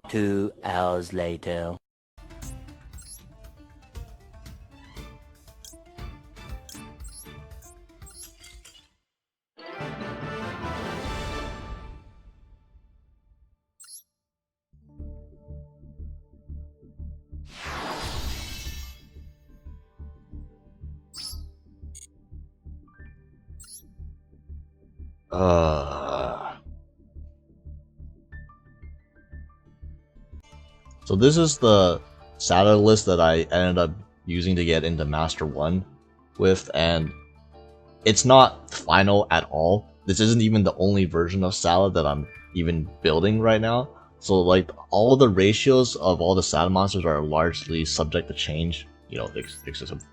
2 hours later. So this is the salad list that I ended up using to get into Master 1 with, and it's not final at all. This isn't even the only version of salad that I'm even building right now. So like all the ratios of all the salad monsters are largely subject to change, you know,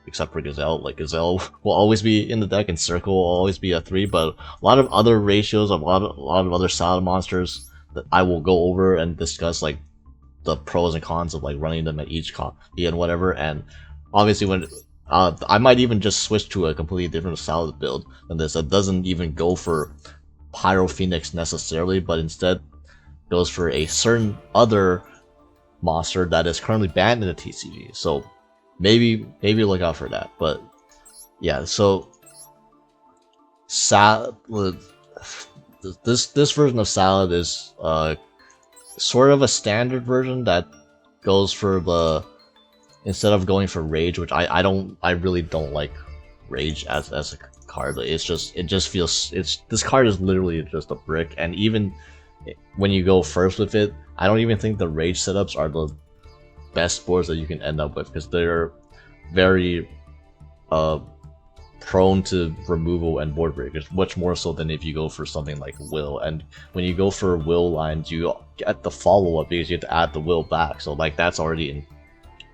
except for Gazelle. Like Gazelle will always be in the deck and Circle will always be a 3, but a lot of other ratios of a lot of other salad monsters that I will go over and discuss, like the pros and cons of like running them at each copy and whatever. And obviously when I might even just switch to a completely different salad build than this that doesn't even go for Pyro Phoenix necessarily, but instead goes for a certain other monster that is currently banned in the TCG. So maybe look out for that. But yeah, so this version of salad is sort of a standard version that goes for the, instead of going for rage, which I really don't like rage as a card. It just feels, this card is literally just a brick, and even when you go first with it, I don't even think the rage setups are the best boards that you can end up with, because they're very prone to removal and board breakers, much more so than if you go for something like Will. And when you go for Will lines, you get the follow-up because you have to add the Will back, so like that's already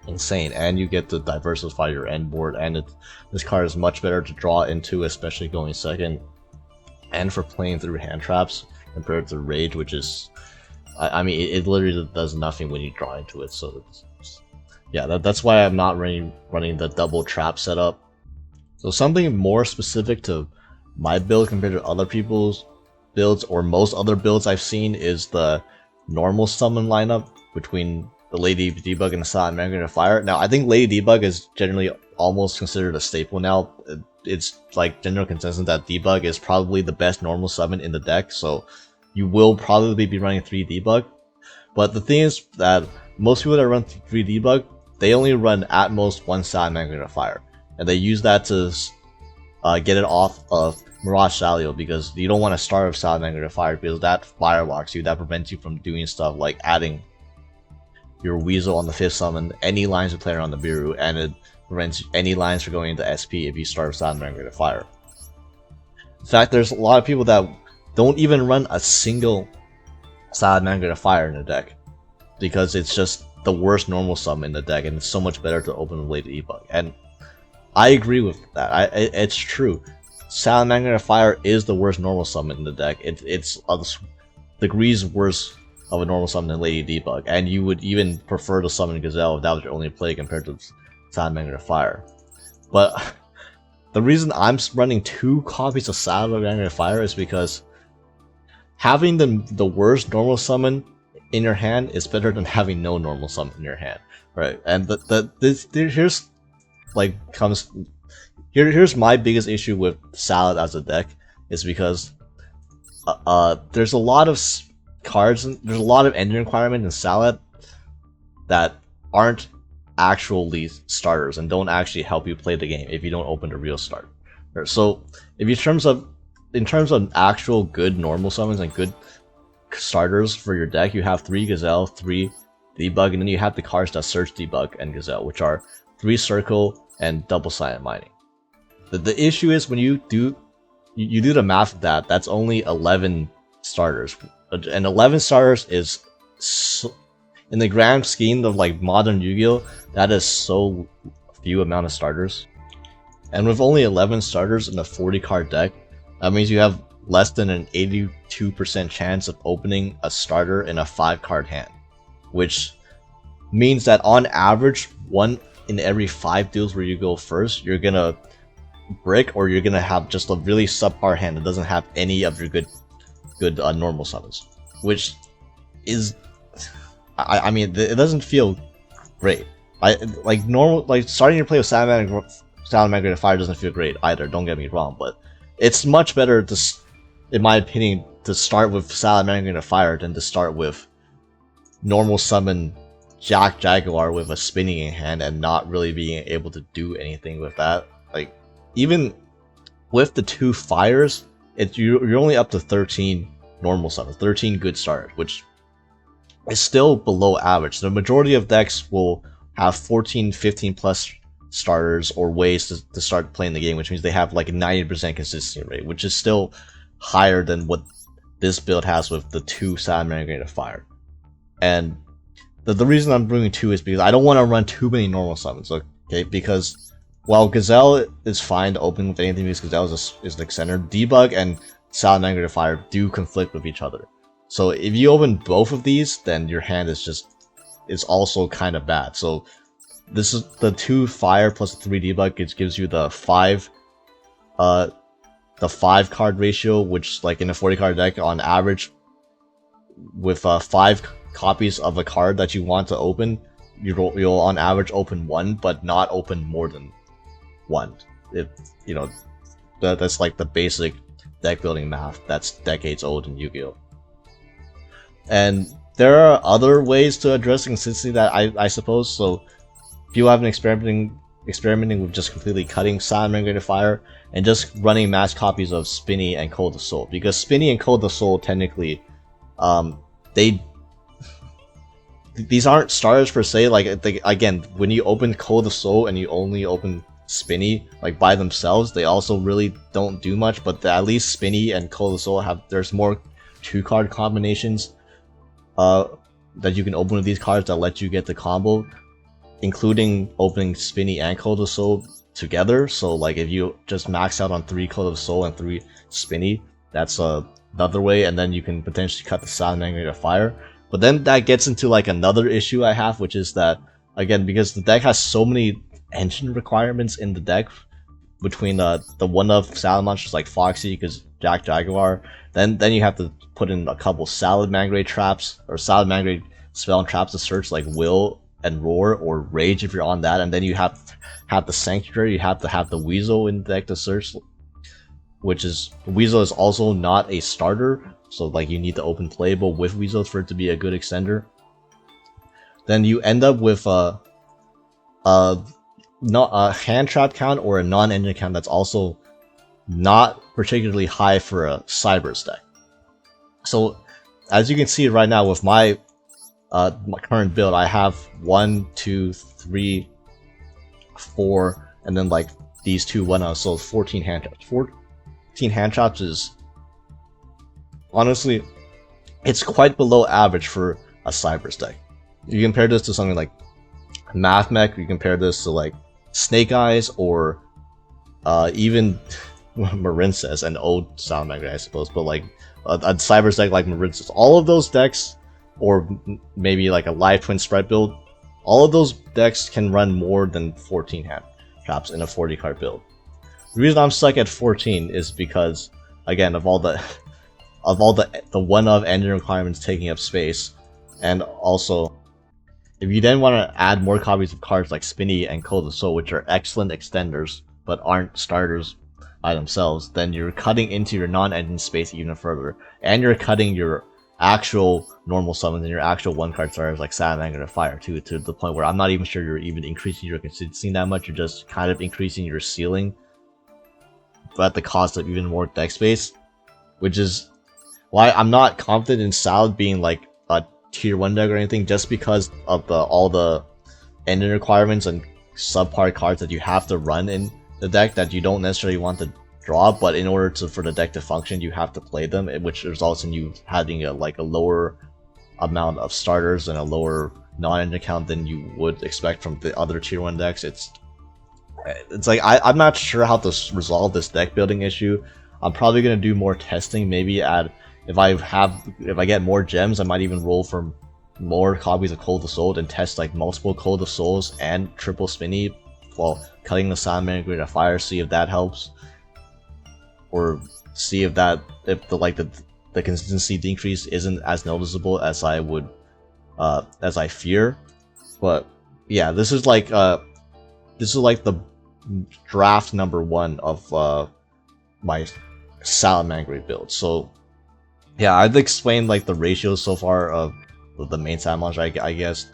insane, and you get to diversify your end board, and this card is much better to draw into, especially going second, and for playing through hand traps compared to Rage, which is, I mean, it literally does nothing when you draw into it. So yeah, that's why I'm not running the double trap setup. So something more specific to my build compared to other people's builds, or most other builds I've seen, is the normal summon lineup between the Lady Debug and the Salamanger of Fire. Now, I think Lady Debug is generally almost considered a staple now. It's like general consensus that Debug is probably the best normal summon in the deck, so you will probably be running 3 Debug. But the thing is that most people that run 3 Debug, they only run at most 1 Salamanger of Fire, and they use that to get it off of Mirage Salio, because you don't want to start with Salamanger of Fire, because that fire locks you, that prevents you from doing stuff like adding your Weasel on the 5th summon, any lines of player on the Biru, and it prevents any lines from going into SP if you start with Salamanger of Fire. In fact, there's a lot of people that don't even run a single Salamanger of Fire in the deck, because it's just the worst normal summon in the deck, and it's so much better to open with Lady Debug. And I agree with that. It's true. Salamanger of Fire is the worst normal summon in the deck. It's degrees worse of a normal summon than Lady Debug, and you would even prefer to summon Gazelle if that was your only play compared to Salamanger of Fire. But the reason I'm running 2 copies of Salamanger of Fire is because having the worst normal summon in your hand is better than having no normal summon in your hand, right? And here's my biggest issue with Salad as a deck, is because there's a lot of cards, there's a lot of engine requirement in Salad that aren't actually starters and don't actually help you play the game if you don't open the real start. So if in terms of actual good normal summons and good starters for your deck, you have 3 Gazelle, 3 Debug, and then you have the cards that search Debug and Gazelle, which are 3 Circle and double Silent Mining. The issue is when you do the math of that, that's only 11 starters, and 11 starters is in the grand scheme of like modern Yu-Gi-Oh, that is so few amount of starters. And with only 11 starters in a 40 card deck, that means you have less than an 82% chance of opening a starter in a 5 card hand, which means that on average, 1 in every 5 deals where you go first, you're gonna brick, or you're gonna have just a really subpar hand that doesn't have any of your good normal summons, which is, I mean, it doesn't feel great. Like normal, like starting your play with Salamangreat Fire doesn't feel great either. Don't get me wrong, but it's much better to, in my opinion, to start with Salamangreat Fire than to start with normal summon Jaguar with a spinning in hand and not really being able to do anything with that. Like even with the 2 fires, you're only up to 13 normal summons, 13 good starters, which is still below average. The majority of decks will have 14, 15 plus starters or ways to start playing the game, which means they have like a 90% consistency rate, which is still higher than what this build has with the 2 Salamangreat Fire. And the reason I'm bringing 2 is because I don't want to run too many normal summons, okay? Because while Gazelle is fine to open with anything because Gazelle is an extender, Debug and Salamangreat Fire do conflict with each other. So if you open both of these, then your hand is also kind of bad. So this is the 2 fire plus the 3 debug. It gives you the 5 card ratio, which like in a 40 card deck on average, with 5 copies of a card that you want to open, you'll on average open 1, but not open more than 1. You know, that's like the basic deck building math that's decades old in Yu-Gi-Oh! And there are other ways to address consistency that I suppose. So people have been experimenting with just completely cutting Salamangreat Fire and just running mass copies of Spinny and Cold of Soul, because Spinny and Cold of Soul technically, these aren't starters per se. Like again, when you open Cold of Soul and you only open Spinny like by themselves, they also really don't do much. But at least Spinny and Cold of Soul there's more 2-card combinations that you can open with these cards that let you get the combo, including opening Spinny and Cold of Soul together. So like if you just max out on 3 Cold of Soul and 3 Spinny, that's another way, and then you can potentially cut the Salamangreat Fire. But then that gets into like another issue I have, which is that again, because the deck has so many engine requirements in the deck, between the one of Salamangreats like Foxy, because Jaguar, then you have to put in a couple Salamangreat traps or Salamangreat spell and traps to search, like Will and Roar or Rage if you're on that, and then you have the Sanctuary. You have to have the Weasel in the deck to search, which is Weasel is also not a starter, so like you need to open playable with Weasel for it to be a good extender. Then you end up with not a hand trap count or a non-engine count that's also not particularly high for a Cybers deck. So as you can see right now with my current build, I have 1, 2, 3, 4, and then like these 2 1-outs, so 14 hand traps. 14 hand traps is honestly, it's quite below average for a Cybers deck. You compare this to something like Math Mech, you compare this to like Snake Eyes, or even Marincess, and old Salamangreat, I suppose, but like a Cybers deck like Marincess. All of those decks, or maybe like a Live Twin spread build, all of those decks can run more than 14 hand traps in a 40 card build. The reason I'm stuck at 14 is because, again, of all the one of engine requirements taking up space, and also if you then want to add more copies of cards like Spinny and Cold of Soul, which are excellent extenders but aren't starters by themselves, then you're cutting into your non-engine space even further, and you're cutting your actual normal summons and your actual 1-card starters like Salamangreat Fire too, to the point where I'm not even sure you're even increasing your consistency that much. You're just kind of increasing your ceiling, but at the cost of even more deck space, which is why I'm not confident in Salad being like a tier 1 deck or anything, just because of all the engine requirements and subpar cards that you have to run in the deck that you don't necessarily want to draw, but in order for the deck to function, you have to play them, which results in you having a lower amount of starters and a lower non-engine count than you would expect from the other tier 1 decks. It's like I'm not sure how to resolve this deck building issue. I'm probably gonna do more testing, maybe if I get more gems, I might even roll for more copies of Cold of Soul and test like multiple Cold of Souls and triple Spinny while cutting the Salamangreat Fire, see if that helps, or see if the consistency decrease isn't as noticeable as I would as I fear. But yeah, this is like the draft number 1 of my Salamangreat build. So yeah, I've explained like the ratios so far of the main Salamangreat monster. I guess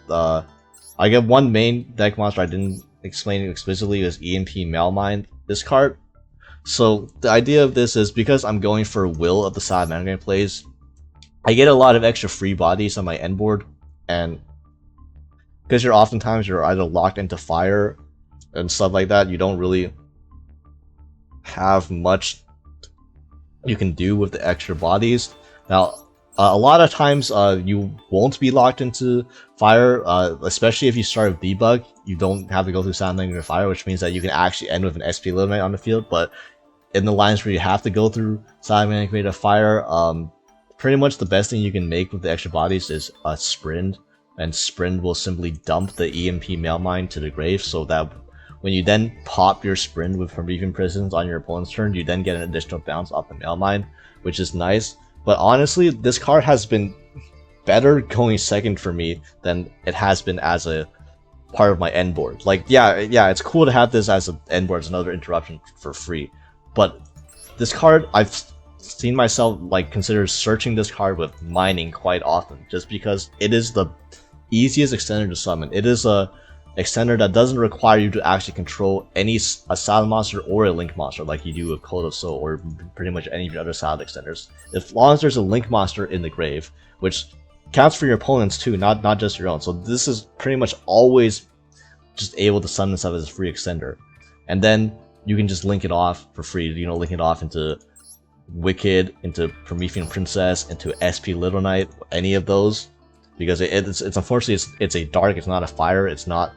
I get one main deck monster I didn't explain it explicitly is EMP Mailmind this card. So the idea of this is because I'm going for will of the Salamangreat plays, I get a lot of extra free bodies on my end board, and because you're either locked into fire and stuff like that, you don't really have much you can do with the extra bodies. Now, a lot of times you won't be locked into fire, especially if you start with debug. You don't have to go through Salamangreat fire, which means that you can actually end with an SP Little Knight on the field. But in the lines where you have to go through Salamangreat fire, pretty much the best thing you can make with the extra bodies is Sprint, and Sprint will simply dump the EMP Mailmind to the grave, so that when you then pop your Sprint with Promethean Prisons on your opponent's turn, you then get an additional bounce off the Mailmind, which is nice. But honestly, this card has been better going second for me than it has been as a part of my end board. Like, yeah, it's cool to have this as an end board, as another interruption for free. But this card, I've seen myself like consider searching this card with mining quite often, just because it is the easiest extender to summon. It is a extender that doesn't require you to actually control a Salad monster or a Link monster like you do with Code of Soul or pretty much any of your other Salad extenders. As long as there's a Link monster in the grave, which counts for your opponents too, not just your own. So this is pretty much always just able to summon stuff as a free extender. And then you can just link it off for free, you know, link it off into Wicked, into Promethean Princess, into SP Little Knight, any of those. Because it's unfortunately it's a dark, it's not a fire, it's not,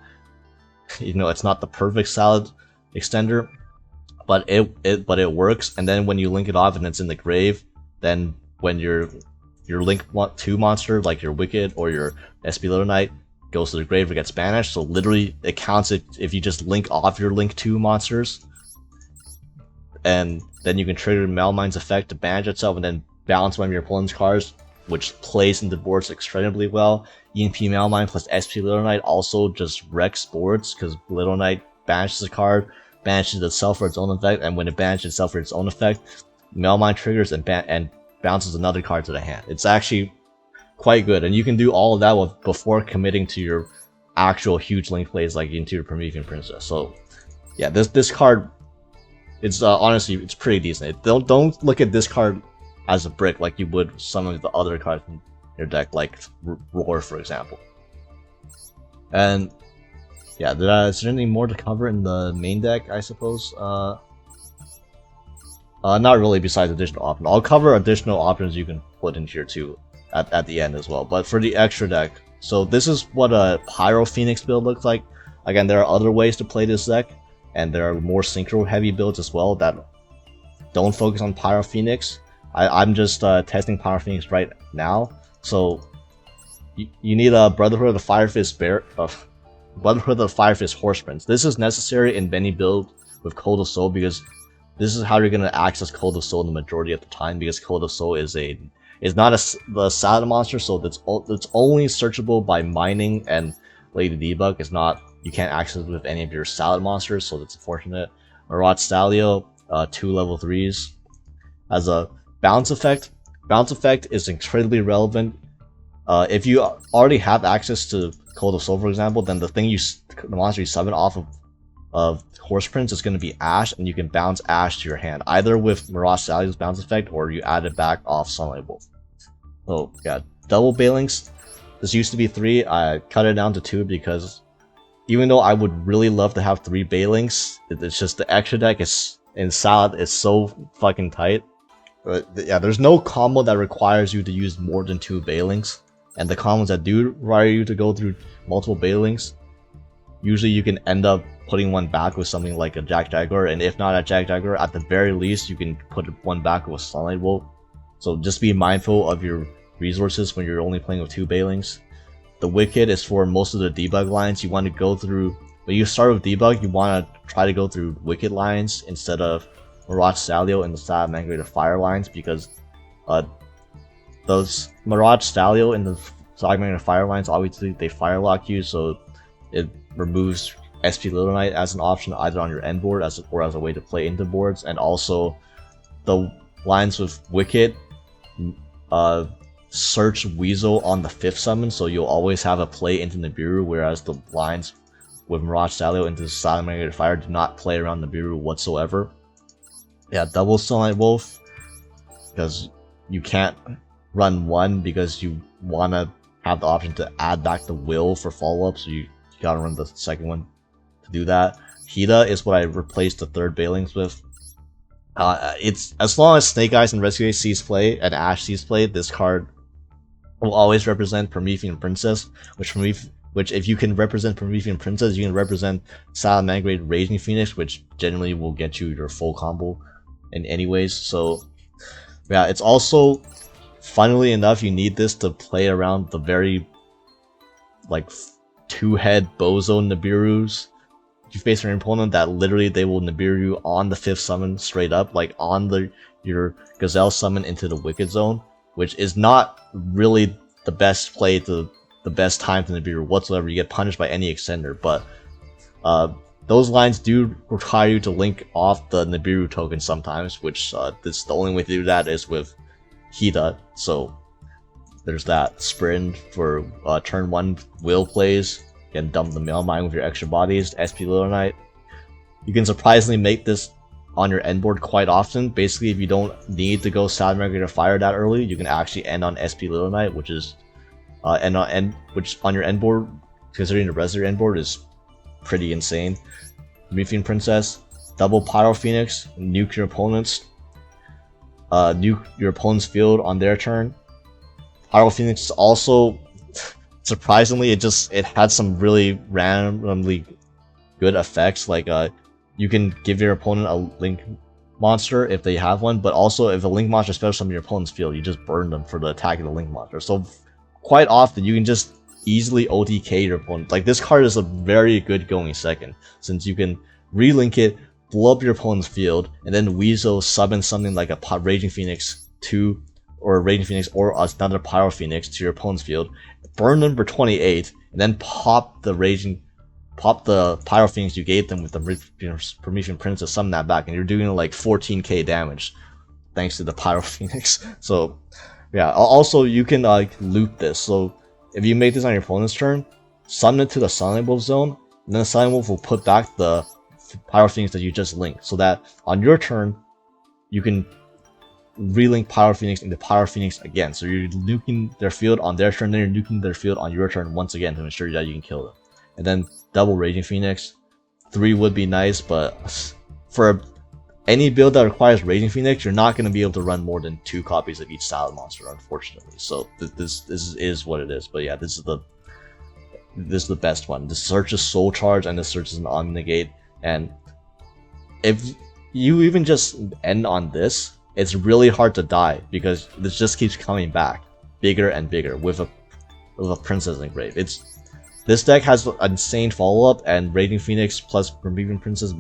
you know, it's not the perfect Salad extender, but it works. And then when you link it off and it's in the grave, then when your Link 2 monster, like your Wicked or your SP Little Knight, goes to the grave, it gets banished. So literally it counts it if you just link off your Link 2 monsters, and then you can trigger Mailmind's effect to banish itself and then bounce one of your opponent's cards, which plays into boards extremely well. EMP Mailmind plus SP Little Knight also just wrecks boards, because Little Knight banishes a card, banishes itself for its own effect, and when it banishes itself for its own effect, Mailmind triggers and bounces another card to the hand. It's actually quite good, and you can do all of that before committing to your actual huge link plays like into your Promethean Princess. So yeah, this card, it's honestly, it's pretty decent. Don't look at this card as a brick like you would some of the other cards in your deck, like Roar, for example. And yeah, is there anything more to cover in the main deck, I suppose? Not really, besides additional options. I'll cover additional options you can put in here too at the end as well. But for the extra deck, so this is what a Pyro Phoenix build looks like. Again, there are other ways to play this deck, and there are more synchro heavy builds as well that don't focus on Pyro Phoenix. I'm just testing Pyro Phoenix right now. So you need a Brotherhood of the Firefist Brotherhood of the Firefist Horse Prince. This is necessary in many builds with Code of Soul, because this is how you're going to access Code of Soul the majority of the time, because Code of Soul is not the Salad monster, so it's only searchable by mining and Lady Debug. It's not, you can't access it with any of your Salad monsters, so that's unfortunate. Marat Stalio, 2 level 3s. As a bounce effect is incredibly relevant. If you already have access to Code of Soul, for example, then the monster you summon off of Horse Prince is going to be Ash, and you can bounce Ash to your hand, either with Mirage Sally's bounce effect, or you add it back off Sunlight Wolf. So yeah, double Bailings. This used to be 3, I cut it down to 2 because even though I would really love to have 3 Bailings, it's just the extra deck in Salad is so fucking tight. But yeah, there's no combo that requires you to use more than 2 Bailings, and the combos that do require you to go through multiple Bailings, usually you can end up putting one back with something like a Jack Jaguar, and if not a Jack Jaguar, at the very least you can put one back with Sunlight Wolf. So just be mindful of your resources when you're only playing with 2 Bailings. The Wicked is for most of the debug lines. You want to go through, when you start with debug, you want to try to go through Wicked lines instead of Mirage Stalio and the Salamangreat Fire lines, because those Mirage Stalio and the Salamangreat Fire lines, obviously they fire lock you, so it removes SP Little Knight as an option either on your end board or as a way to play into boards, and also the lines with Wicked search Weasel on the 5th summon, so you'll always have a play into Nibiru, whereas the lines with Mirage Salio into Salamangreat Fire do not play around Nibiru whatsoever. Yeah, double Sunlight Wolf, because you can't run one because you want to have the option to add back the will for follow-up, so you gotta run the second one to do that. Hida is what I replaced the 3rd Bailings with. It's as long as Snake Eyes and Rescue Ace sees play and Ash sees play, this card will always represent Promethean Princess, which if you can represent Promethean Princess, you can represent Salamangreat Raging Phoenix, which generally will get you your full combo in anyways. So yeah, it's also, funnily enough, you need this to play around the very like 2-head Bozo Nibirus you face your opponent that literally they will Nibiru you on the 5th summon straight up, like on your Gazelle summon into the Wicked Zone, which is not really the best play to the best time to Nibiru whatsoever. You get punished by any extender, but those lines do require you to link off the Nibiru token sometimes, which this the only way to do that is with Hida. So there's that. Sprint for turn 1 will plays. You can dump the Mail Mine with your extra bodies, SP Little Knight. You can surprisingly make this on your end board quite often. Basically, if you don't need to go Salamangreat Fire that early, you can actually end on SP Little Knight, which is which on your end board, considering the rest of your end board, is pretty insane. Promethean Princess, double Pyro Phoenix, nuke your opponents, nuke your opponent's field on their turn. Pyro Phoenix is also, surprisingly, it had some really randomly good effects, like you can give your opponent a link monster if they have one, but also if a link monster special summons your opponent's field, you just burn them for the attack of the link monster. So quite often you can just easily OTK your opponent. Like, this card is a very good going second, since you can relink it, blow up your opponent's field, and then Weasel summon something like a Raging Phoenix 2 or a Raging Phoenix or another Pyro Phoenix to your opponent's field, burn them for 28, and then pop the Pyro Phoenix you gave them with the Promethean Princess, summon that back, and you're doing like 14k damage thanks to the Pyro Phoenix. So yeah, also you can loot this. So if you make this on your opponent's turn, summon it to the Sunlight Wolf zone, and then the Sunlight Wolf will put back the Pyro Phoenix that you just linked, so that on your turn you can relink Pyro Phoenix into Pyro Phoenix again. So you're nuking their field on their turn, then you're nuking their field on your turn once again to ensure that you can kill them. And then double Raging Phoenix. 3 would be nice, but for any build that requires Raging Phoenix, you're not going to be able to run more than 2 copies of each Salad Monster, unfortunately. So this is what it is. But yeah, this is the best one. The search is Soul Charge and the search is an Omnigate. And if you even just end on this, it's really hard to die because this just keeps coming back bigger and bigger with a Princess Engrave. This deck has an insane follow-up, and Raging Phoenix plus Promethean Princess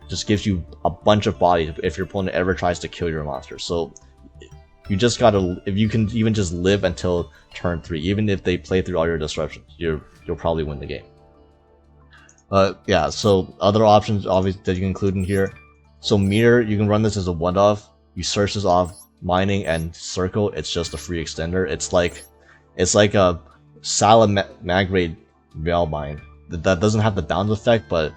just gives you a bunch of bodies if your opponent ever tries to kill your monster. So you just gotta, if you can even just live until turn 3, even if they play through all your disruptions, you'll probably win the game. Yeah, so other options obviously that you can include in here. So Mirror, you can run this as a one-off. You search this off Mining and Circle. It's just a free extender. It's like a Salamangreat Veil Mine. That doesn't have the bounce effect, but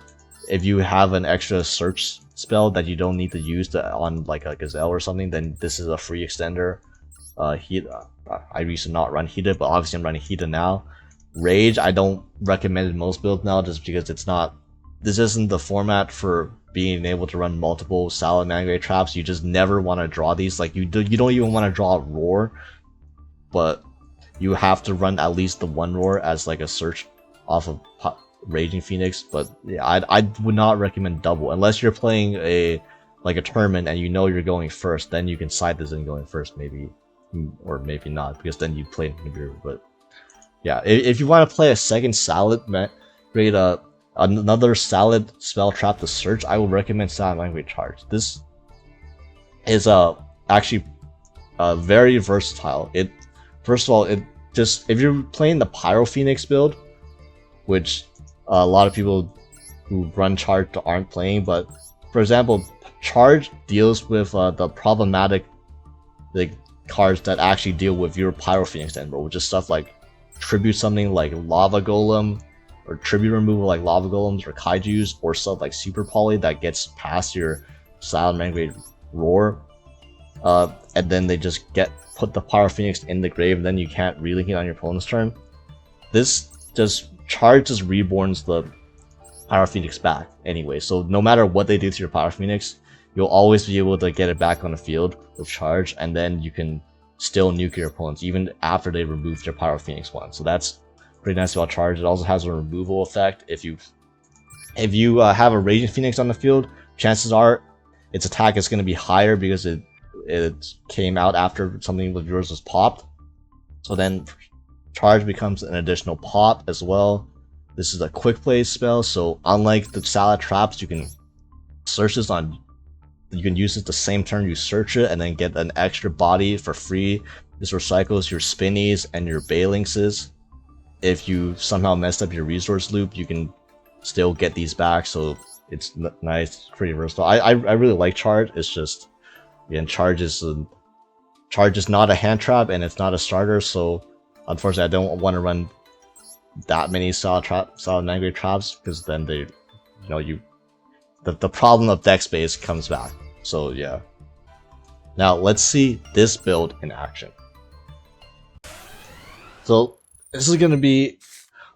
if you have an extra search spell that you don't need to use on like a Gazelle or something, then this is a free extender. I used to not run Hida, but obviously I'm running Hida now. Rage, I don't recommend in most builds now, just because this isn't the format for being able to run multiple Salamangreat traps. You just never want to draw these. Like, you don't even want to draw Roar, but you have to run at least the one Roar as like a search off of Raging Phoenix. But yeah, I would not recommend double unless you're playing a tournament and you know you're going first. Then you can side this in going first, maybe, or maybe not, because then you play Nibiru. But yeah, if you want to play a second Salamangreat, another Salad spell trap to search, I would recommend Salamangreat Charge. This is actually very versatile. first of all, if you're playing the Pyro Phoenix build, which a lot of people who run Charge aren't playing, but for example, Charge deals with the problematic cards that actually deal with your Pyro Phoenix Ember, which is stuff like tribute something like Lava Golem, or tribute removal like Lava Golems or Kaijus, or stuff like Super Poly that gets past your Salamangreat Roar, and then they just put the Pyro Phoenix in the grave, and then you can't relink it on your opponent's turn. Charge just reborns the Pyro Phoenix back anyway, so no matter what they do to your Pyro Phoenix, you'll always be able to get it back on the field with Charge, and then you can still nuke your opponents even after they removed your Pyro Phoenix one. So that's pretty nice about Charge. It also has a removal effect. If you have a Raging Phoenix on the field, chances are its attack is going to be higher because it came out after something of yours was popped. So then Charge becomes an additional pop as well. This is a quick play spell, so unlike the Salad Traps, you can search this on. You can use it the same turn you search it, and then get an extra body for free. This recycles your Spinnies and your Balinxes. If you somehow messed up your resource loop, you can still get these back. So it's nice, pretty versatile. I really like Charge. It's just, again, Charge is not a hand trap and it's not a starter. So unfortunately, I don't want to run that many Salamangreat traps, because then they, the problem of deck space comes back. So yeah. Now let's see this build in action. So this is gonna be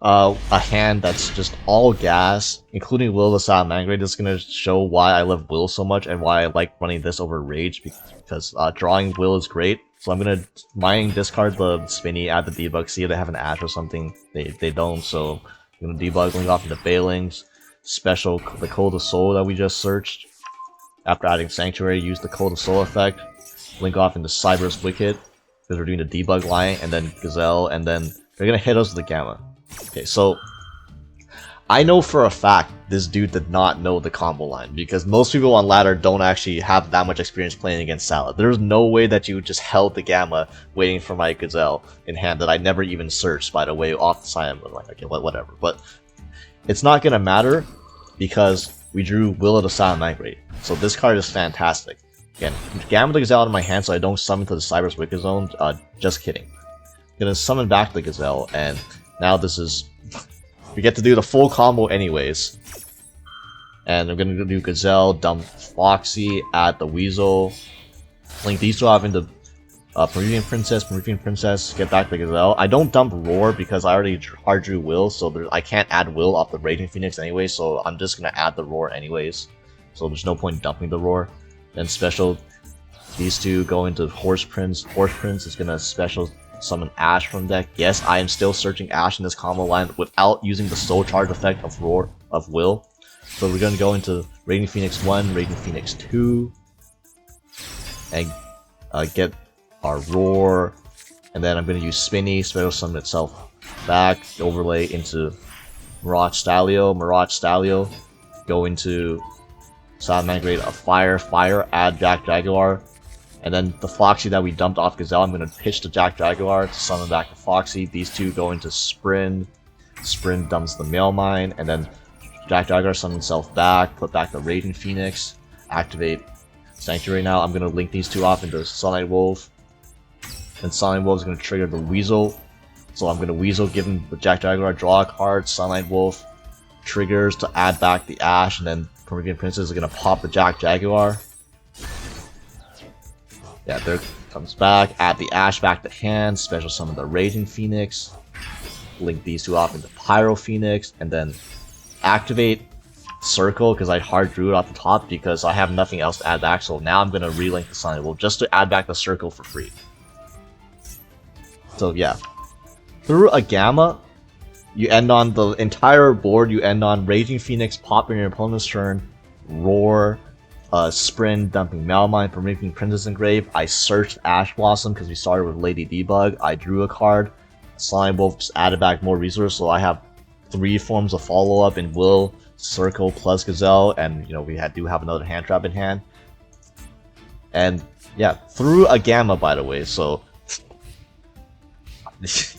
a hand that's just all gas, including Will the Salamangreat. This is gonna show why I love Will so much and why I like running this over Rage, because drawing Will is great. So I'm gonna discard the Spinny, add the debug, see if they have an Ash or something. They don't, so I'm gonna debug, link off into Bailings, special the Cold of Soul that we just searched. After adding Sanctuary, use the Cold of Soul effect, link off into Cyber's Wicked, because we're doing the debug line, and then Gazelle, and then they're gonna hit us with the Gamma. Okay, so I know for a fact this dude did not know the combo line, because most people on ladder don't actually have that much experience playing against Salad. There's no way that you just held the Gamma waiting for my Gazelle in hand that I never even searched, by the way, off the side. I'm like, okay, whatever. But it's not gonna matter, because we drew Will of the Salamangreat. So this card is fantastic. Again, Gamma the Gazelle out of my hand so I don't summon to the Cyber's Wicked Zone. Just kidding. I'm gonna summon back the Gazelle, and now this is... we get to do the full combo anyways. And I'm gonna do Gazelle, dump Foxy, add the Weasel, link these two off into Peruvian Princess, get back the Gazelle. I don't dump Roar because I already hard drew Will, so I can't add Will off the Raging Phoenix anyway, so I'm just gonna add the Roar anyways. So there's no point in dumping the Roar. Then special, these two go into Horse Prince. Horse Prince is gonna special summon Ash from deck. Yes, I am still searching Ash in this combo line without using the Soul Charge effect of Will. So we're gonna go into Raging Phoenix 1, Raging Phoenix 2, and get our Roar, and then I'm gonna use Spinny, special summon itself back, overlay into Mirage Stalio, go into Salamangreat of Fire, add Jack Jaguar, and then the Foxy that we dumped off Gazelle, I'm gonna pitch to Jack Jaguar to summon back the Foxy. These two go into Sprint dumps the Mailmine, and then Jack Jaguar summons himself back, put back the Raging Phoenix, activate Sanctuary. Now I'm gonna link these two off into Sunlight Wolf, and Sunlight Wolf is gonna trigger the Weasel. So I'm gonna Weasel, give him the Jack Jaguar, draw a card, Sunlight Wolf triggers to add back the Ash, and then Peruvian Princess is gonna pop the Jack Jaguar. Yeah, there comes back, add the Ash back to hand, special summon the Raging Phoenix, link these two off into Pyro Phoenix, and then activate Circle, because I hard drew it off the top because I have nothing else to add back, so now I'm gonna relink the Sunlight Wolf just to add back the Circle for free. So yeah, through a Gamma, you end on the entire board, you end on Raging Phoenix popping your opponent's turn, Roar, Sprint dumping Mailmine, Peruvian Princess Engrave. I searched Ash Blossom because we started with Lady Debug. I drew a card. Slime Wolf just added back more resources, so I have 3 forms of follow-up in Will, Circle, plus Gazelle, and we do have another hand trap in hand. And yeah, through a Gamma, by the way, so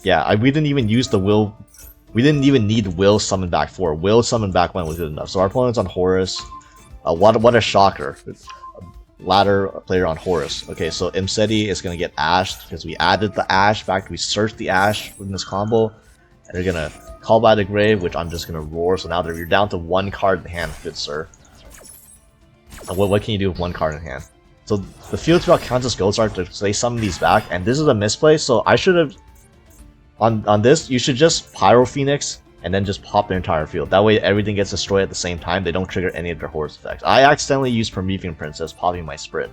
Yeah, we didn't even use the will. We didn't even need will summon back 4. Will summon back 1 was good enough. So our opponent's on Horus. What a shocker. Ladder player on Horus. Okay, so Imseti is gonna get ashed because we added the ash back. We searched the ash in this combo, and they're gonna call by the grave, which I'm just gonna roar. So now you're down to 1 card in hand, good sir. What can you do with 1 card in hand? So the field spell counts as Ghost Art to say summon these back, and this is a misplay. So I should have on this. You should just Pyro Phoenix and then just pop their entire field. That way everything gets destroyed at the same time. They don't trigger any of their Horus effects. I accidentally used Promethean Princess popping my Sprint.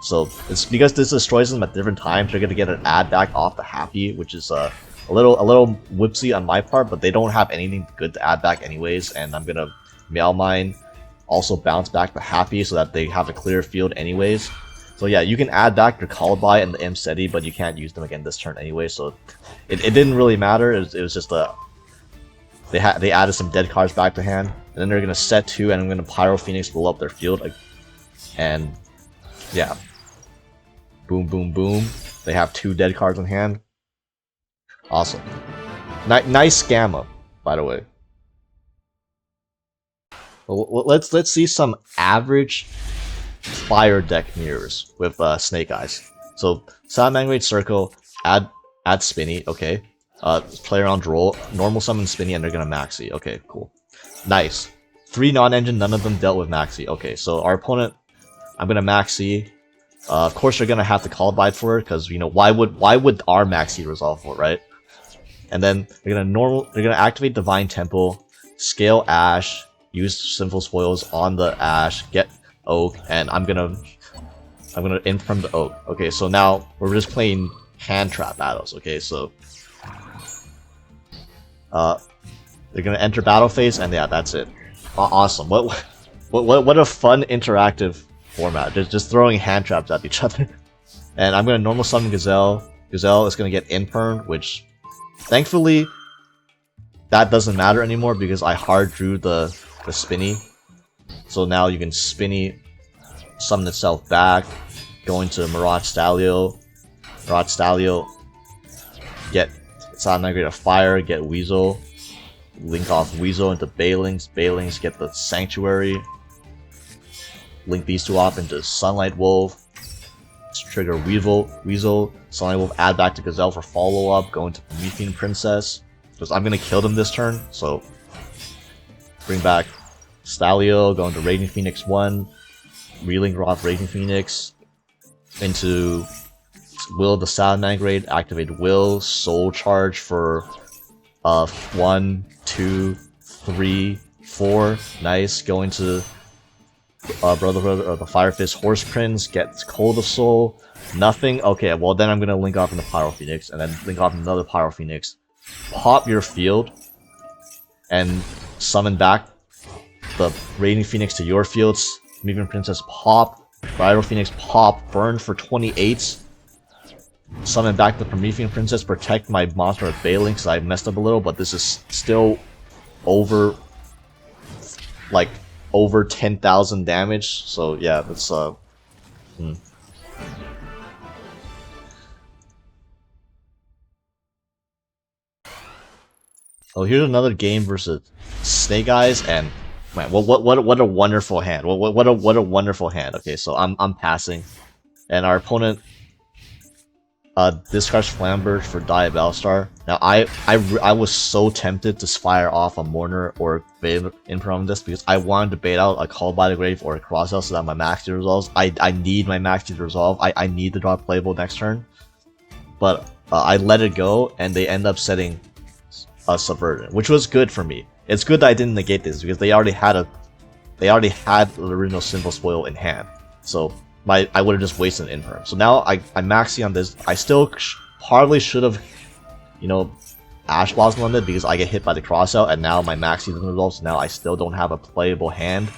So it's because this destroys them at different times. They're gonna get an add back off the Happy, which is a little whipsy on my part, but they don't have anything good to add back anyways. And I'm gonna Mail Mine, also bounce back the Happy so that they have a clear field anyways. So yeah, you can add back your Calabai and the Imseti, but you can't use them again this turn anyway. So it didn't really matter. It was just a they added some dead cards back to hand, and then they're gonna set 2, and I'm gonna Pyro Phoenix blow up their field, and yeah, boom, boom, boom. They have 2 dead cards in hand. Awesome, nice Gamma, by the way. Well, let's see some average fire deck mirrors with Snake Eyes. So Salamangreat Circle, add Spinny, okay. Player on Droll, normal summon Spinny, and they're gonna Maxi. Okay, cool. Nice. 3 non-engine, none of them dealt with Maxi. Okay, so our opponent, I'm gonna Maxi. Of course, they're gonna have to call by for it, because you know why would our Maxi resolve for it, right? And then they're gonna activate Divine Temple, scale Ash, use Sinful Spoils on the Ash, get Oak, and I'm gonna in from the Oak. Okay, so now we're just playing hand trap battles. Okay, so they're gonna enter battle phase, and yeah, that's it. Awesome. What a fun interactive format. Just throwing hand traps at each other. And I'm gonna normal summon Gazelle. Gazelle is gonna get Imperm, which thankfully that doesn't matter anymore because I hard drew the Spinny. So now you can Spinny summon itself back, go into Mirage Stalio. Mirage Stalio, get Salamangreat of Fire, get Weasel, link off Weasel into Balings, Balings get the Sanctuary, link these 2 off into Sunlight Wolf, trigger Weasel, Sunlight Wolf, add back to Gazelle for follow-up, go into Promethean Princess, because I'm going to kill them this turn, so bring back Stalio, go into Raging Phoenix 1, relink off Raging Phoenix, into Will the Salamangreat, activate Will, Soul Charge for 1, 2, 3, 4. Nice. Go into Brotherhood or the Fire Fist Horse Prince, get Cold of Soul. Nothing. Okay, well then I'm gonna link off into Pyro Phoenix, and then link off another Pyro Phoenix. Pop your field, and summon back the Raging Phoenix to your fields. Promethean Princess pop, Pyro Phoenix pop, burn for 28. Summon back the Promethean Princess, protect my monster with Bailing because I messed up a little, but this is still over 10,000 damage. So yeah, that's Oh, here's another game versus Snake Eyes, and man, what a wonderful hand! What a wonderful hand! Okay, so I'm passing, and our opponent discards Flamberge for Diabellstar. Now I was so tempted to fire off a Mourner or bait Imperm this because I wanted to bait out a Call by the Grave or a Cross Out so that my Maxi resolves. I need my Maxi to resolve. I need to draw playable next turn, but I let it go, and they end up setting a Subversion, which was good for me. It's good that I didn't negate this because they already had the original Sinful Spoil in hand, so I would have just wasted an Imperm. So now I Maxi on this. I still hardly should have, Ash Blossom on it because I get hit by the Crossout, and now my Maxi doesn't resolve, so now I still don't have a playable hand.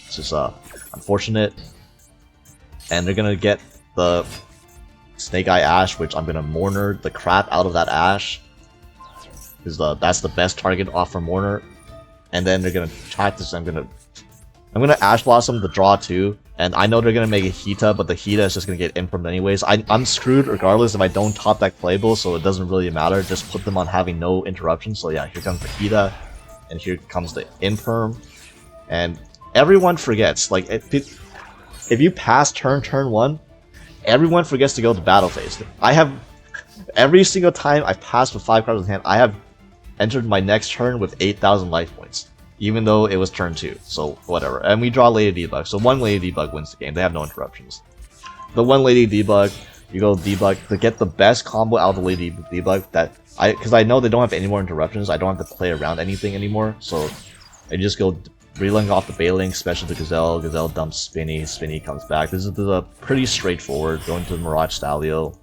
It's just unfortunate. And they're gonna get the Snake Eye Ash, which I'm gonna Mourner the crap out of that Ash. That's the best target off for Mourner. And then they're gonna track this. I'm gonna Ash Blossom the draw 2, And I know they're gonna make a Hita, but the Hita is just gonna get informed anyways. I'm screwed regardless if I don't top deck playable, so it doesn't really matter. Just put them on having no interruptions. So yeah, here comes the Hita, and here comes the Imperm. And everyone forgets, like, if you pass turn 1, everyone forgets to go to battle phase. I have, every single time I've passed with 5 cards in hand, I have entered my next turn with 8,000 life points. Even though it was turn 2, so whatever. And we draw Lady Debug, so one Lady Debug wins the game. They have no interruptions. The one Lady Debug, you go debug to get the best combo out of the Lady Debug that because I know they don't have any more interruptions. I don't have to play around anything anymore, so I just go relink off the Bailing, special to Gazelle. Gazelle dumps Spinny. Spinny comes back. This is a pretty straightforward. Going to the Mirage Stalio.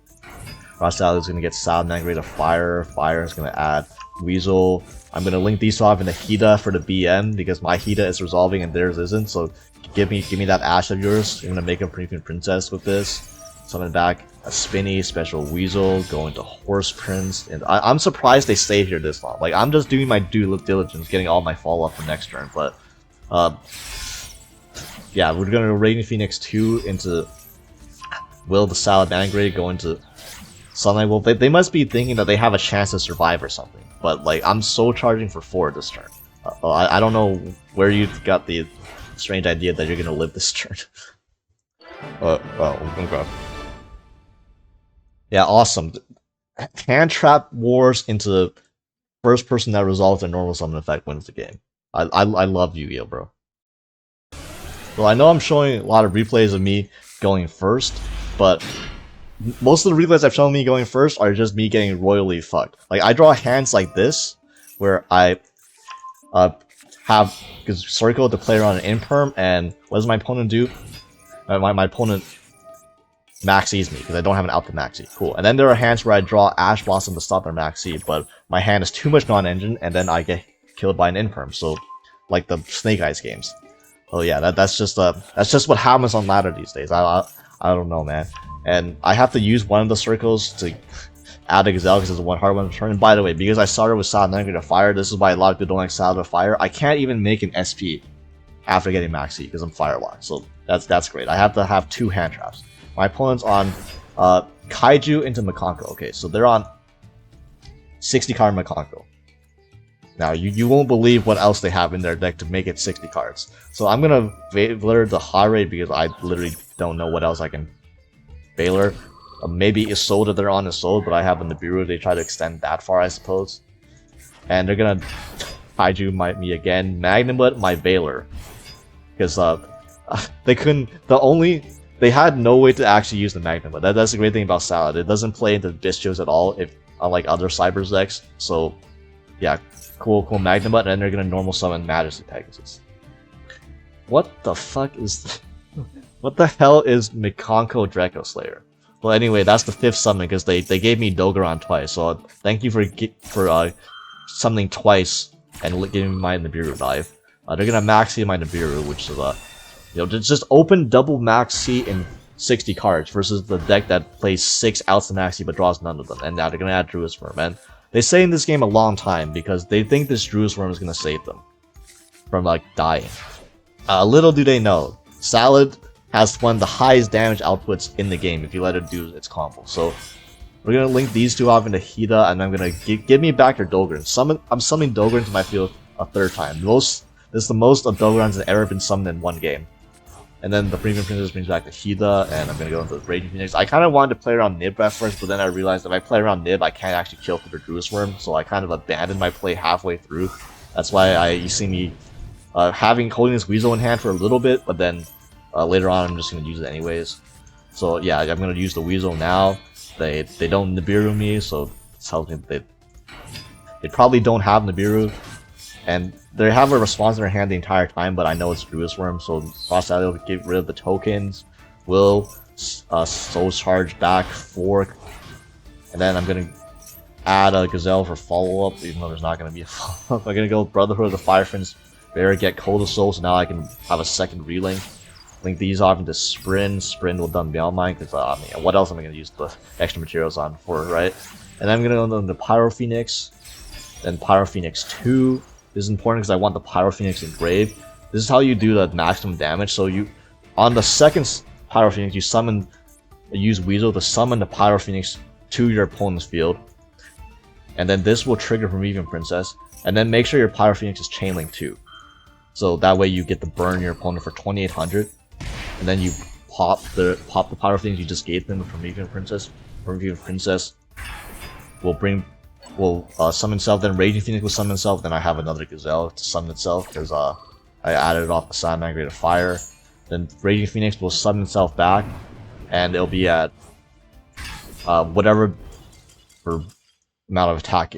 Mirage Stalio is gonna get Salamangreat of Fire. Fire is gonna add Weasel. I'm gonna link these off in the Hita for the BM because my Hita is resolving and theirs isn't. So give me that Ash of yours. I'm gonna make a Premium Princess with this. Summon back a Spinny, special Weasel, go into Horse Prince, and I'm surprised they stayed here this long. Like, I'm just doing my due diligence, getting all my follow up for next turn. But yeah, we're gonna Radiant Phoenix 2 into Will the Salamangreat, go into Sunlight Wolf. They must be thinking that they have a chance to survive or something. But like, I'm so charging for 4 this turn. I don't know where you got the strange idea that you're gonna live this turn. Okay. Yeah, awesome. Hand trap wars into the first person that resolves a normal summon effect wins the game. I love Yu-Gi-Oh, bro. Well, I know I'm showing a lot of replays of me going first, but most of the replays I've shown me going first are just me getting royally fucked. Like, I draw hands like this, where I have circle to play around an Imperm, and what does my opponent do? My opponent maxes me, because I don't have an out to maxi. Cool. And then there are hands where I draw Ash Blossom to stop their maxi, but my hand is too much non-engine, and then I get killed by an Imperm. So, like the Snake Eyes games. Oh yeah, that's just what happens on ladder these days. I don't know, man. And I have to use one of the circles to add a Gazelle because it's a one hard one to turn. And by the way, because I started with Salamangreat of Fire, this is why a lot of people don't like Salamangreat of Fire. I can't even make an SP after getting maxi because I'm Firelocked. So that's great. I have to have 2 hand traps. My opponent's on Kaiju into Mikanko. Okay, so they're on 60 card Mikanko. Now, you won't believe what else they have in their deck to make it 60 cards. So I'm gonna Veiler the Hare because I literally don't know what else I can Veiler. Maybe Isolde that they're on Isolde, but I have a Nibiru. They try to extend that far, I suppose. And they're gonna Kaiju me again. Magnamut my Veiler. Because they couldn't. They had no way to actually use the Magnamut. That's the great thing about Salad. It doesn't play into Bistios at all, unlike other Cybers decks. So yeah, cool Magnamut, and then they're gonna normal summon Majesty Pegasus. What the fuck is what the hell is Mikanko Dracoslayer? Well, anyway, that's the 5th summon because they gave me Dogoran twice. So thank you for summoning twice and giving me my Nibiru dive. They're gonna maxi my Nibiru, which is just open double maxi in 60 cards versus the deck that plays 6 outs to maxi but draws none of them. And now they're gonna add Druid's Worm, and they stay in this game a long time because they think this Druid's Worm is gonna save them from like dying. Little do they know, Salad has one of the highest damage outputs in the game if you let it do its combo. So we're gonna link these 2 off into Hita, and I'm gonna give me back your Dogoran. I'm summoning Dogoran to my field a 3rd time. This is the most of Dogorans that ever been summoned in one game. And then the Premium Princess brings back the Hita, and I'm gonna go into the Radiant Phoenix. I kind of wanted to play around Nib at first, but then I realized if I play around Nib, I can't actually kill through the Druid's Worm, so I kind of abandoned my play halfway through. That's why you see me holding this Weasel in hand for a little bit, but then later on I'm just gonna use it anyways. So yeah, I'm gonna use the Weasel now. They don't Nibiru me, so it tells me they probably don't have Nibiru, and they have a response in their hand the entire time, but I know it's Druid's Worm, so Frostalio will get rid of the tokens. Will Soul Charge back 4, and then I'm gonna add a Gazelle for follow-up, even though there's not gonna be a follow-up. I'm gonna go Brotherhood of the Fire Fiends, Bear, get Cold of Soul, so now I can have a second relink. Link these off into Sprint. Sprint will dump Beyond Mine, because I mean, what else am I gonna use the extra materials on for, right? And then I'm gonna go into Pyro Phoenix, then Pyro Phoenix 2. This is important because I want the Pyro Phoenix engraved. This is how you do the maximum damage. So on the second Pyro Phoenix, you use Weasel to summon the Pyro Phoenix to your opponent's field, and then this will trigger Promethean Princess, and then make sure your Pyro Phoenix is chain link too, so that way you get to burn your opponent for 2800, and then you pop the Pyro Phoenix you just gave them with Promethean Princess. Promethean Princess will summon itself, then Raging Phoenix will summon itself, then I have another Gazelle to summon itself, because I added it off the Salamangreat of Fire. Then Raging Phoenix will summon itself back, and it'll be at whatever amount of attack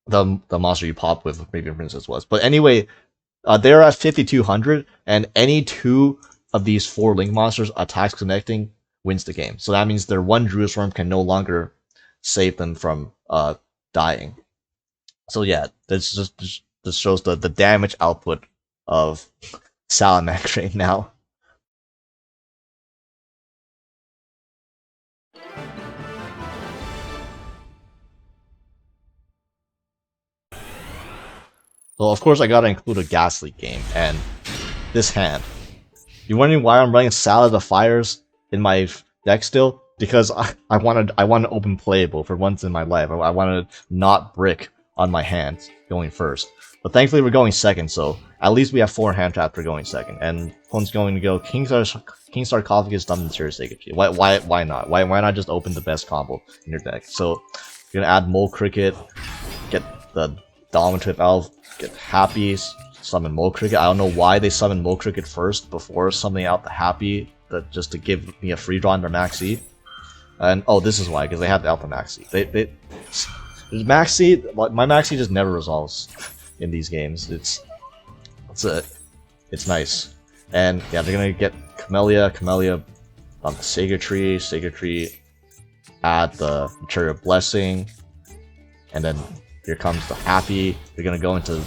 the monster you pop with Promethean Princess was. But anyway, they're at 5200, and any two of these 4 Link monsters attacks connecting wins the game. So that means their one Druid Swarm can no longer save them from dying. So yeah, this just shows the damage output of Salamangreat now. So of course I gotta include a Ghastly game, and this hand. You're wondering why I'm running Salad of Fires in my deck still? Because I want to open playable for once in my life. I want to not brick on my hands going first. But thankfully we're going second, so at least we have 4 hand traps for going second. And opponent's going to go King Sarcophagus, Dumb Naturia, Sacred Tree. Why not? Why not just open the best combo in your deck? So you're gonna add Mole Cricket, get the Dominative Elf, get Happy, summon Mole Cricket. I don't know why they summoned Mole Cricket first before summoning out the Happy, just to give me a free draw in their Max Seed. And oh, this is why, because they have the Alpha Max Seed. Max Seed, my Max Seed just never resolves in these games. It's nice. And yeah, they're gonna get Camellia, Sacred Tree, add the Naturia Blessing, and then here comes the Happy. They're gonna go into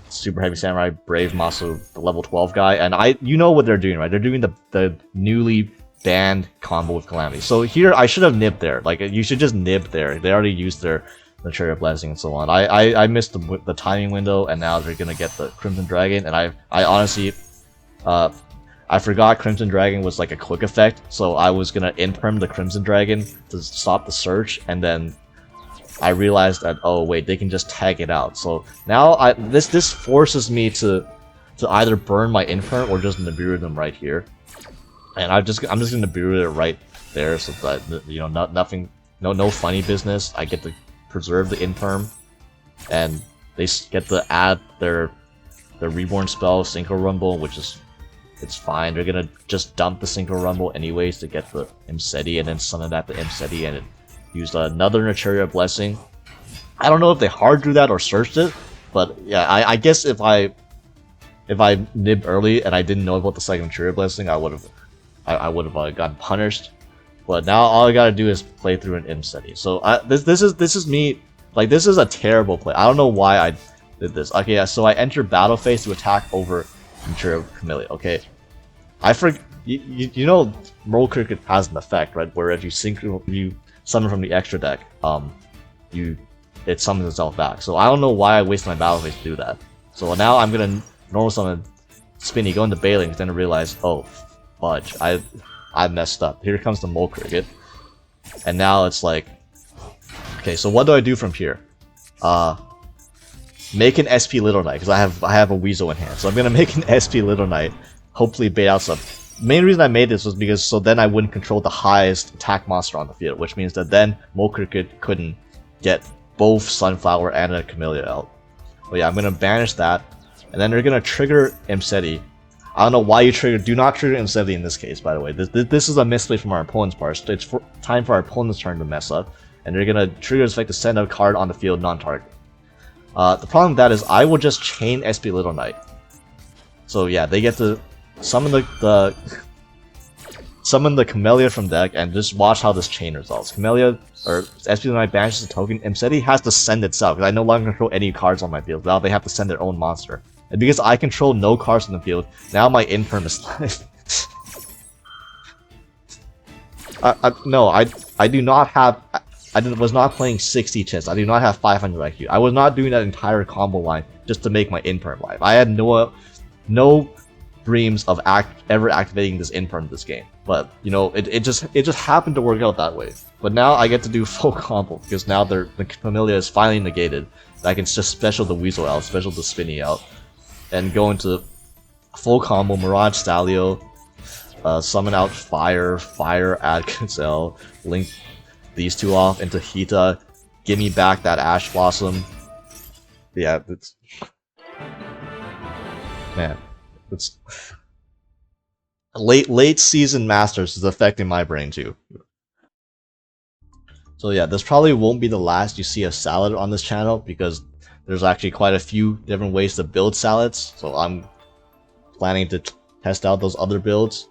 Super Heavy Samurai, Brave Master, the level 12 guy, and you know what they're doing, right? They're doing the newly banned combo with Calamity. So here, I should have nibbed there. Like, you should just nib there. They already used their Naturia Blessing and so on. I missed the timing window, and now they're gonna get the Crimson Dragon, and I honestly, I forgot Crimson Dragon was like a quick effect, so I was gonna imperm the Crimson Dragon to stop the search, and then I realized that, oh wait, they can just tag it out. So now this forces me to either burn my imperm or just Nibiru them right here. And I'm just gonna Nibiru it right there, so that, you know, no funny business. I get to preserve the imperm, and they get to add their reborn spell, Synchro Rumble, which is, it's fine. They're gonna just dump the Synchro Rumble anyways to get the Imseti, and then summon that to Imseti, and it used another Naturia Blessing. I don't know if they hard drew that or searched it, but yeah, I guess if I nibbed early and I didn't know about the second Naturia Blessing, I would have gotten punished. But now all I gotta do is play through an Imseti. So this is me, like, this is a terrible play. I don't know why I did this. Okay, yeah, so I enter battle phase to attack over Naturia Camellia. Okay, you know, Mole Cricket has an effect, right? Where if you summon from the extra deck, it summons itself back. So I don't know why I waste my battle phase to do that. So now I'm gonna normal summon Spinny, go into Bailing, then I realize, oh fudge, I messed up. Here comes the Mole Cricket, and now it's like, okay, so what do I do from here? Make an SP Little Knight, because I have a Weasel in hand. So I'm gonna make an SP Little Knight, hopefully bait out some. Main reason I made this was because so then I wouldn't control the highest attack monster on the field, which means that then Mole Cricket couldn't get both Sunflower and a Camellia out. But yeah, I'm gonna banish that, and then they're gonna trigger Imseti. I don't know why you do not trigger Imseti in this case, by the way. This is a misplay from our opponent's part. It's time for our opponent's turn to mess up, and they're gonna trigger this effect to send a card on the field non-target. The problem with that is I will just chain SP Little Knight. So yeah, they get to summon the Camellia from deck, and just watch how this chain resolves. Camellia, or SP Little Knight banishes a token, Imseti has to send itself, because I no longer control any cards on my field. Now they have to send their own monster. And because I control no cards on the field, now my imperm is live. No, I do not have... I was not playing 60 chess. I do not have 500 IQ. I was not doing that entire combo line just to make my imperm live. I had no dreams of ever activating this in part of this game. But you know, it just happened to work out that way. But now I get to do full combo because now the Familia is finally negated. I can just special the Weasel out, special the Spinny out, and go into full combo Mirage Stalio, summon out Fire, add Gazelle, link these two off into Hita, give me back that Ash Blossom. Yeah, it's... Man, it's... Late season Masters is affecting my brain too. So yeah, this probably won't be the last you see of Salad on this channel, because there's actually quite a few different ways to build Salads, so I'm planning to test out those other builds.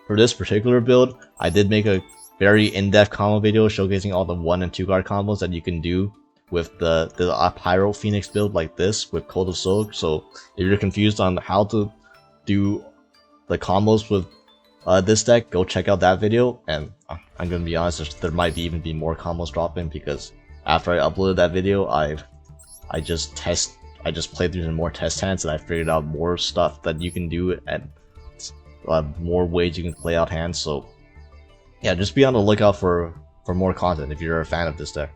For this particular build, I did make a very in-depth combo video showcasing all the 1 and 2 card combos that you can do with the Pyro Phoenix build like this with Cult of Soul. So if you're confused on how to do the combos with this deck, go check out that video. And I'm gonna be honest, there might even be more combos dropping, because after I uploaded that video, I just played through some more test hands and I figured out more stuff that you can do and more ways you can play out hands. So yeah, just be on the lookout for more content if you're a fan of this deck.